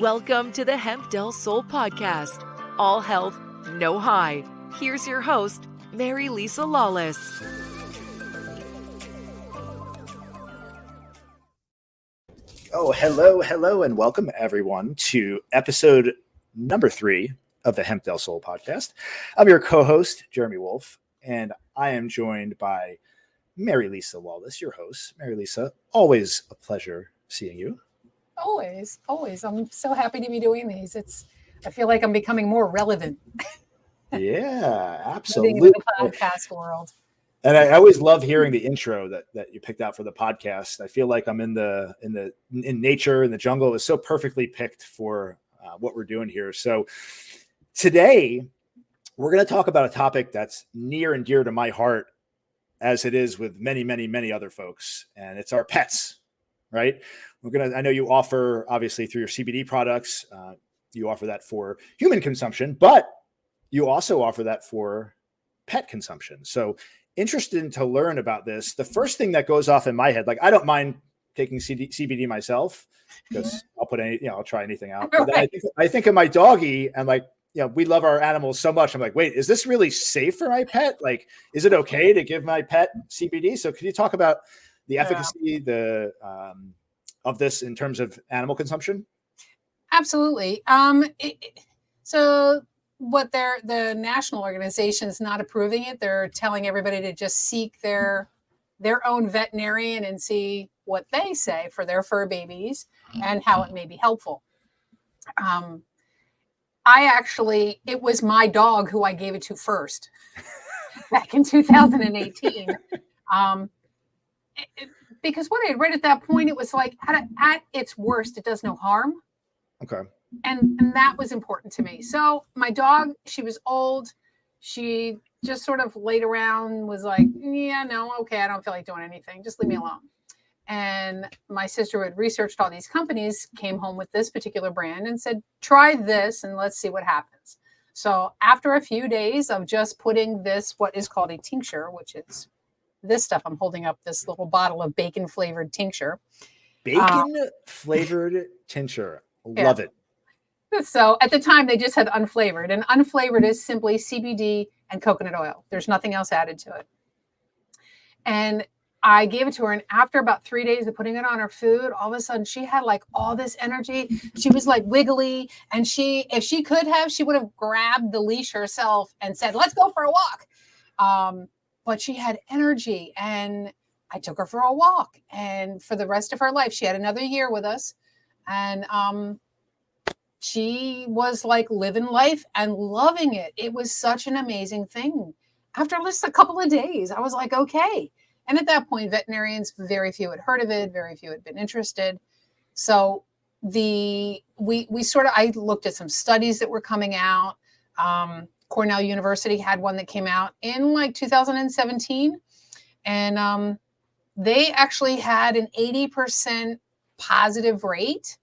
Welcome to the Hemp Del Soul podcast. All health, no high. Here's your host, Mary Lisa Lawless. Oh, hello, and welcome everyone to episode number 3 of the Hemp Del Soul podcast. I'm your co-host, Jeremy Wolf, and I am joined by Mary Lisa Lawless, your host. Mary Lisa, always a pleasure seeing you. Always. I'm so happy to be doing these. I feel like I'm becoming more relevant. Yeah, absolutely. In the podcast world. And I always love hearing the intro that you picked out for the podcast. I feel like I'm in nature, in the jungle. It was so perfectly picked for what we're doing here. So today we're going to talk about a topic that's near and dear to my heart, as it is with many other folks, and it's our pets, right? I know you offer, obviously, through your CBD products, you offer that for human consumption, but you also offer that for pet consumption. So interested to learn about this. The first thing that goes off in my head, like I don't mind taking CBD myself because I'll try anything out. But then I think of my doggy and we love our animals so much. I'm like, wait, is this really safe for my pet? Like, is it okay to give my pet CBD? So can you talk about the efficacy, of this in terms of animal consumption? Absolutely. So what the national organization is not approving it. They're telling everybody to just seek their own veterinarian and see what they say for their fur babies and how it may be helpful. It was my dog who I gave it to first back in 2018. Because what I had read at that point, it was like at its worst, it does no harm. Okay. And that was important to me. So my dog, she was old. She just sort of laid around, was like, yeah, no, okay, I don't feel like doing anything. Just leave me alone. And my sister, who had researched all these companies, came home with this particular brand and said, try this and let's see what happens. So after a few days of just putting this, what is called a tincture, which is this stuff I'm holding up, this little bottle of bacon flavored tincture. Bacon flavored tincture. Love it. So at the time they just had unflavored, and unflavored is simply CBD and coconut oil. There's nothing else added to it. And I gave it to her, and after about 3 days of putting it on her food, all of a sudden she had like all this energy. She was like wiggly, and if she could have, she would have grabbed the leash herself and said, let's go for a walk. But she had energy, and I took her for a walk, and for the rest of her life, she had another year with us. And she was like living life and loving it. It was such an amazing thing. After just a couple of days, I was like, okay. And at that point, veterinarians, very few had heard of it. Very few had been interested. So I looked at some studies that were coming out. Cornell University had one that came out in like 2017. And they actually had an 80% positive rate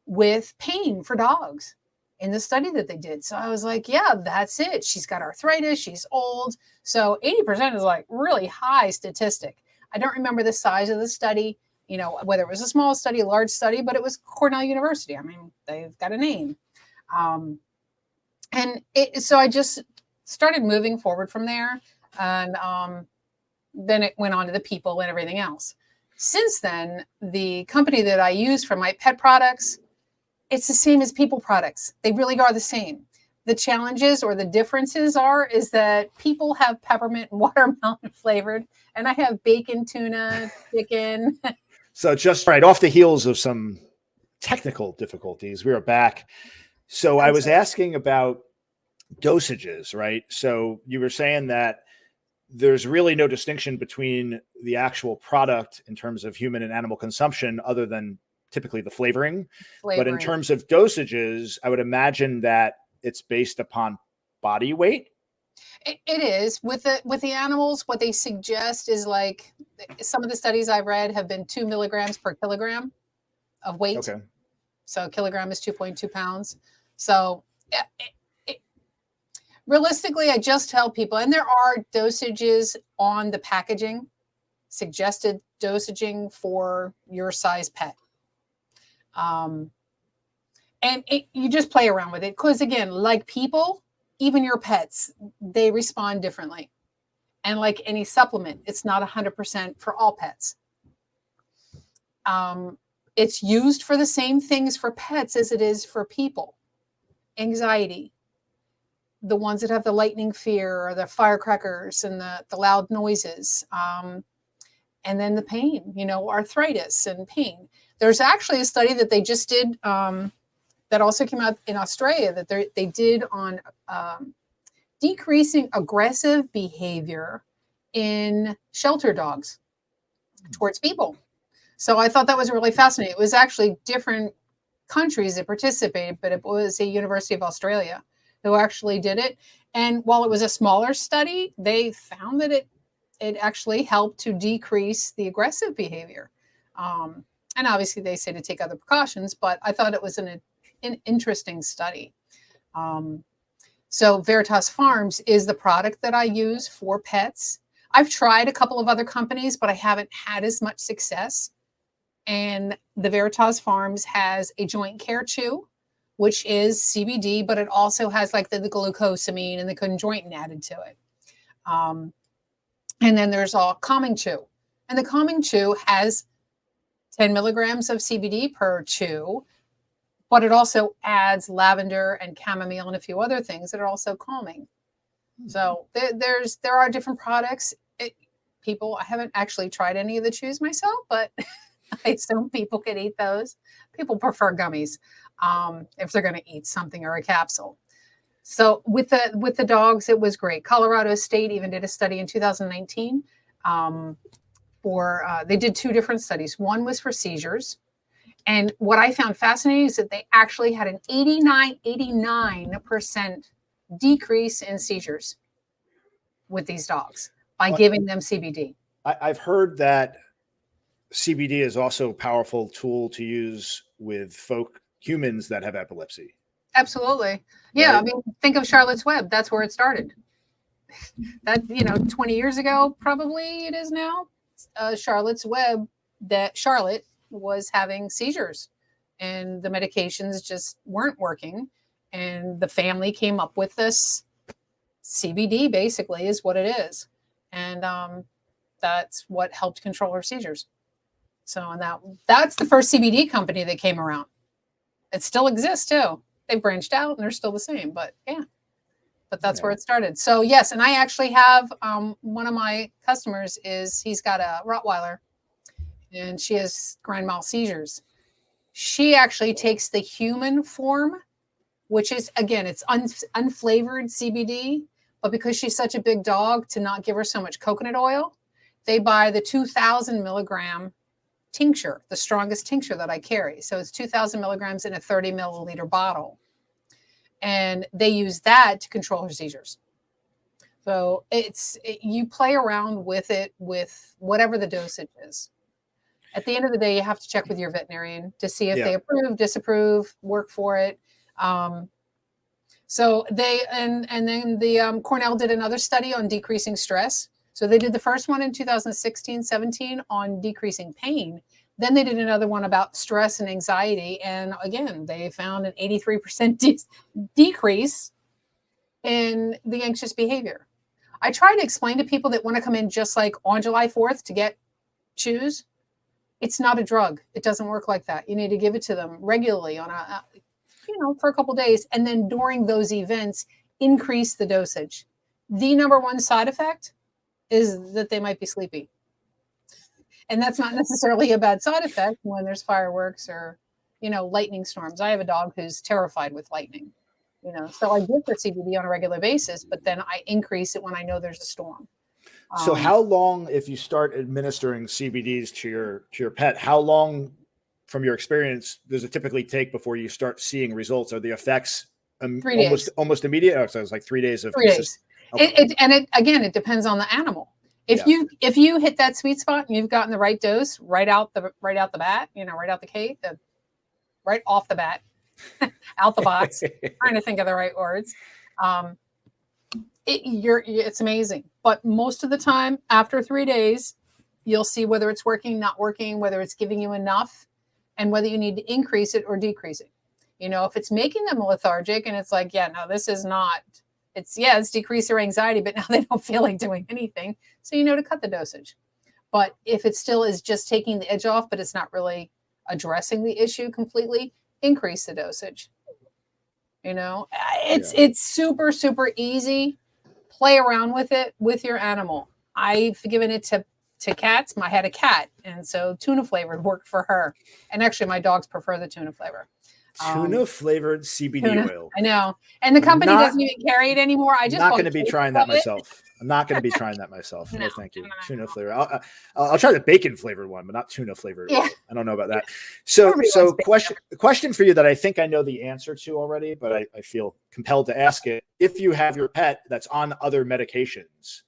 with pain for dogs in the study that they did. So I was like, yeah, that's it. She's got arthritis. She's old. So 80% is like really high statistic. I don't remember the size of the study, whether it was a small study, a large study, but it was Cornell University. I mean, they've got a name. So I just started moving forward from there. And then it went on to the people and everything else. Since then, the company that I use for my pet products, it's the same as people products. They really are the same. The challenges or the differences is that people have peppermint and watermelon flavored, and I have bacon, tuna, chicken. So just right off the heels of some technical difficulties, we are back. So I was asking about dosages, right? So you were saying that there's really no distinction between the actual product in terms of human and animal consumption other than typically the flavoring. But in terms of dosages, I would imagine that it's based upon body weight. It is with the animals. What they suggest is like some of the studies I've read have been 2 milligrams per kilogram of weight. Okay. So a kilogram is 2.2 pounds. So realistically, I just tell people, and there are dosages on the packaging, suggested dosaging for your size pet. And you just play around with it. Because again, like people, even your pets, they respond differently. And like any supplement, it's not 100% for all pets. It's used for the same things for pets as it is for people. Anxiety, the ones that have the lightning fear or the firecrackers and the loud noises. And then the pain, arthritis and pain. There's actually a study that they just did that also came out in Australia that they did on decreasing aggressive behavior in shelter dogs towards people. So I thought that was really fascinating. It was actually different countries that participated, but it was a University of Australia who actually did it. And while it was a smaller study, they found that it actually helped to decrease the aggressive behavior. And obviously they say to take other precautions, but I thought it was an interesting study. So Veritas Farms is the product that I use for pets. I've tried a couple of other companies, but I haven't had as much success. And the Veritas Farms has a joint care chew, which is CBD, but it also has like the glucosamine and the conjointin added to it. And then there's a calming chew. And the calming chew has 10 milligrams of CBD per chew, but it also adds lavender and chamomile and a few other things that are also calming. So there are different products. I haven't actually tried any of the chews myself, but I assume people could eat those. People prefer gummies if they're going to eat something or a capsule. So with the dogs, it was great. Colorado State even did a study in 2019 they did 2 different studies. One was for seizures. And what I found fascinating is that they actually had an 89% decrease in seizures with these dogs by giving them CBD. I've heard that CBD is also a powerful tool to use with humans that have epilepsy. Absolutely. Yeah. Right? I mean, think of Charlotte's Web. That's where it started. That, 20 years ago, probably it is now, Charlotte's Web, that Charlotte was having seizures and the medications just weren't working. And the family came up with this CBD, basically, is what it is. And that's what helped control her seizures. So, and that's the first CBD company that came around. It still exists too. They branched out and they're still the same, but yeah. But that's where it started. So yes, and I actually have one of my customers he's got a Rottweiler, and she has grand mal seizures. She actually takes the human form, which is, again, it's unflavored CBD, but because she's such a big dog, to not give her so much coconut oil, they buy the 2,000 milligram tincture, the strongest tincture that I carry. So it's 2,000 milligrams in a 30 milliliter bottle. And they use that to control her seizures. So you play around with it with whatever the dosage is. At the end of the day, you have to check with your veterinarian to see if they approve, disapprove, work for it. So they, and then the Cornell did another study on decreasing stress. So they did the first one in 2016-17 on decreasing pain. Then they did another one about stress and anxiety. And again, they found an 83% decrease in the anxious behavior. I try to explain to people that want to come in just like on July 4th to get chews. It's not a drug. It doesn't work like that. You need to give it to them regularly on for a couple of days. And then during those events, increase the dosage. The number one side effect is that they might be sleepy. And that's not necessarily a bad side effect when there's fireworks or, lightning storms. I have a dog who's terrified with lightning, so I give her CBD on a regular basis, but then I increase it when I know there's a storm. So how long, if you start administering CBDs to your pet, how long from your experience does it typically take before you start seeing results? Are the effects 3 days. almost immediate? Oh, so it's like 3 days of 3 days. Okay. It depends on the animal. If you hit that sweet spot and you've gotten the right dose right out the bat, right out the gate, right off the bat, out the box, trying to think of the right words. It's amazing. But most of the time, after 3 days, you'll see whether it's working, not working, whether it's giving you enough, and whether you need to increase it or decrease it. If it's making them lethargic and it's like, yeah, no, this is not, it's decreased their anxiety, but now they don't feel like doing anything. So, to cut the dosage. But if it still is just taking the edge off, but it's not really addressing the issue completely, increase the dosage. It's super, super easy. Play around with it with your animal. I've given it to cats. I had a cat, and so tuna flavored worked for her. And actually, my dogs prefer the tuna flavor. Tuna flavored CBD oil. I know. And the company doesn't even carry it anymore. I just not going to be trying that myself. I'm not going to be trying that myself. No, thank you. Tuna flavor. I'll try the bacon flavored one, but not tuna flavored. Yeah. I don't know about that. So question for you that I think I know the answer to already, but I feel compelled to ask it. If you have your pet that's on other medications,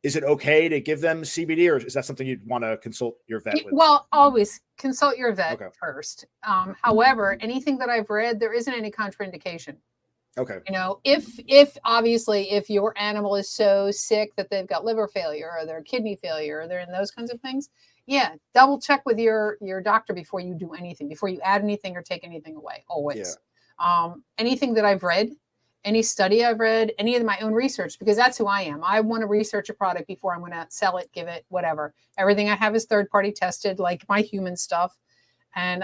is it okay to give them CBD, or is that something you'd want to consult your vet with? Well, always consult your vet first. However, anything that I've read, there isn't any contraindication. Okay. If obviously, if your animal is so sick that they've got liver failure or they're kidney failure or they're in those kinds of things, yeah, double check with your doctor before you do anything, before you add anything or take anything away, always. Yeah. Anything that I've read, any study I've read, any of my own research, because that's who I am. I want to research a product before I'm going to sell it, give it, whatever. Everything I have is third-party tested, like my human stuff. And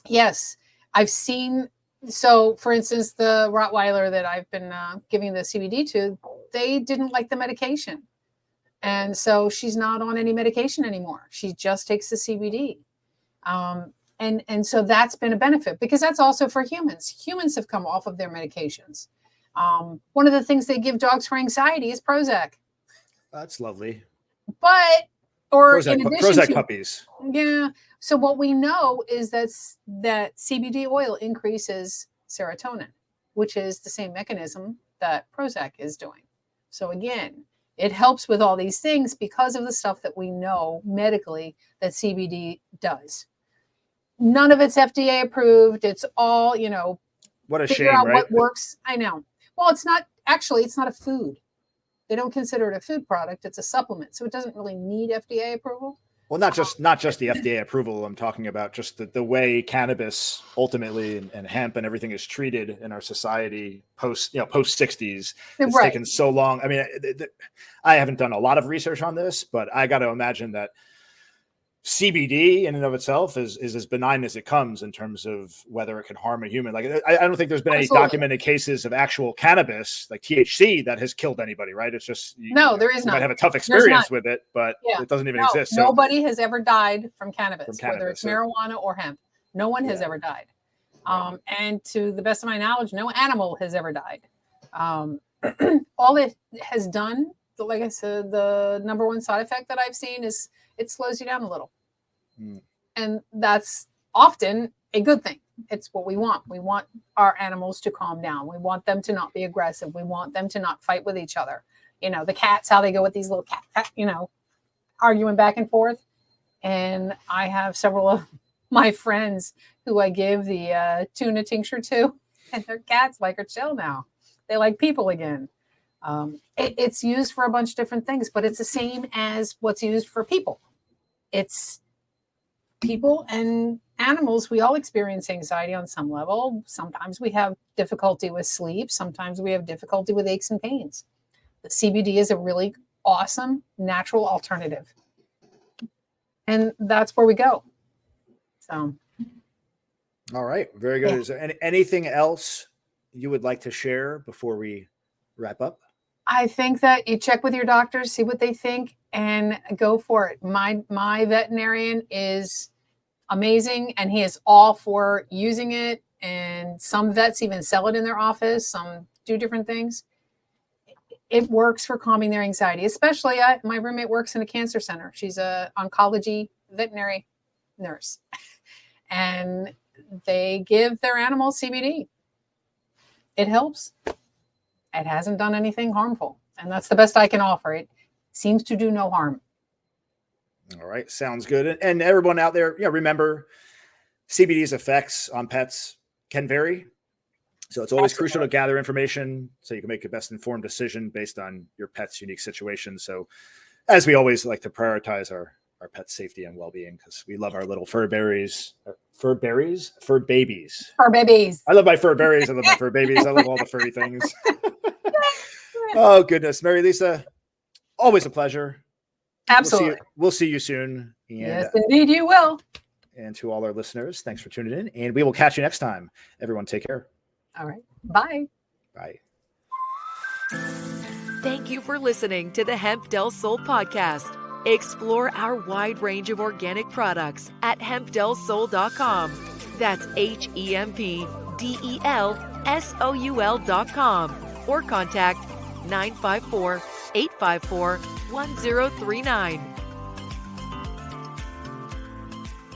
yes, I've seen. So, for instance, the Rottweiler that I've been giving the CBD to, they didn't like the medication. And so she's not on any medication anymore. She just takes the CBD. And so that's been a benefit, because that's also for humans. Humans have come off of their medications. One of the things they give dogs for anxiety is Prozac. That's lovely. Prozac puppies. Yeah. So what we know is that CBD oil increases serotonin, which is the same mechanism that Prozac is doing. So again, it helps with all these things because of the stuff that we know medically that CBD does. None of it's FDA approved. It's all, what a figure shame, out right? what works. I know. Well, it's not a food. They don't consider it a food product. It's a supplement. So it doesn't really need FDA approval. Well, not just the FDA approval. I'm talking about just the way cannabis ultimately and hemp and everything is treated in our society post 60s. It's taken so long. I mean, I haven't done a lot of research on this, but I got to imagine that CBD in and of itself is as benign as it comes in terms of whether it can harm a human. Like, I don't think there's been any documented cases of actual cannabis, like THC, that has there is just, there is not. You might have a tough experience with it, but it doesn't even exist. So nobody has ever died from cannabis, whether it's marijuana or hemp. No one has ever died. And to the best of my knowledge, no animal has ever died. All it has done, like I said, the number one side effect that I've seen is it slows you down a little. And that's often a good thing. It's what we want. We want our animals to calm down. We want them to not be aggressive. We want them to not fight with each other. The cats, how they go with these little cat, arguing back and forth. And I have several of my friends who I give the tuna tincture to, and their cats like are chill now. They like people again. It's used for a bunch of different things, but it's the same as what's used for people. It's people and animals. We all experience anxiety on some level. Sometimes we have difficulty with sleep. Sometimes we have difficulty with aches and pains. The CBD is a really awesome natural alternative. And that's where we go. So. All right. Very good. Yeah. Is there anything else you would like to share before we wrap up? I think that you check with your doctors, see what they think, and go for it. My veterinarian is amazing, and he is all for using it. And some vets even sell it in their office. Some do different things. It works for calming their anxiety, especially my roommate works in a cancer center. She's an oncology veterinary nurse, and they give their animals CBD. It helps. It hasn't done anything harmful, and that's the best I can offer. It seems to do no harm. All right. Sounds good. And everyone out there, remember CBD's effects on pets can vary. So it's always crucial to gather information so you can make a best informed decision based on your pet's unique situation. So as we always like to prioritize our pet's safety and well-being, because we love our little fur Fur berries, fur babies. Fur babies. I love my fur berries. I love my fur babies. I love all the furry things. Oh, goodness. Mary Lisa, always a pleasure. Absolutely. We'll see you soon. And, yes, indeed you will. And to all our listeners, thanks for tuning in. And we will catch you next time. Everyone, take care. All right. Bye. Bye. Thank you for listening to the Hemp Del Soul podcast. Explore our wide range of organic products at hempdelsoul.com. That's HEMPDELSOUL.com or contact 954-854-1039.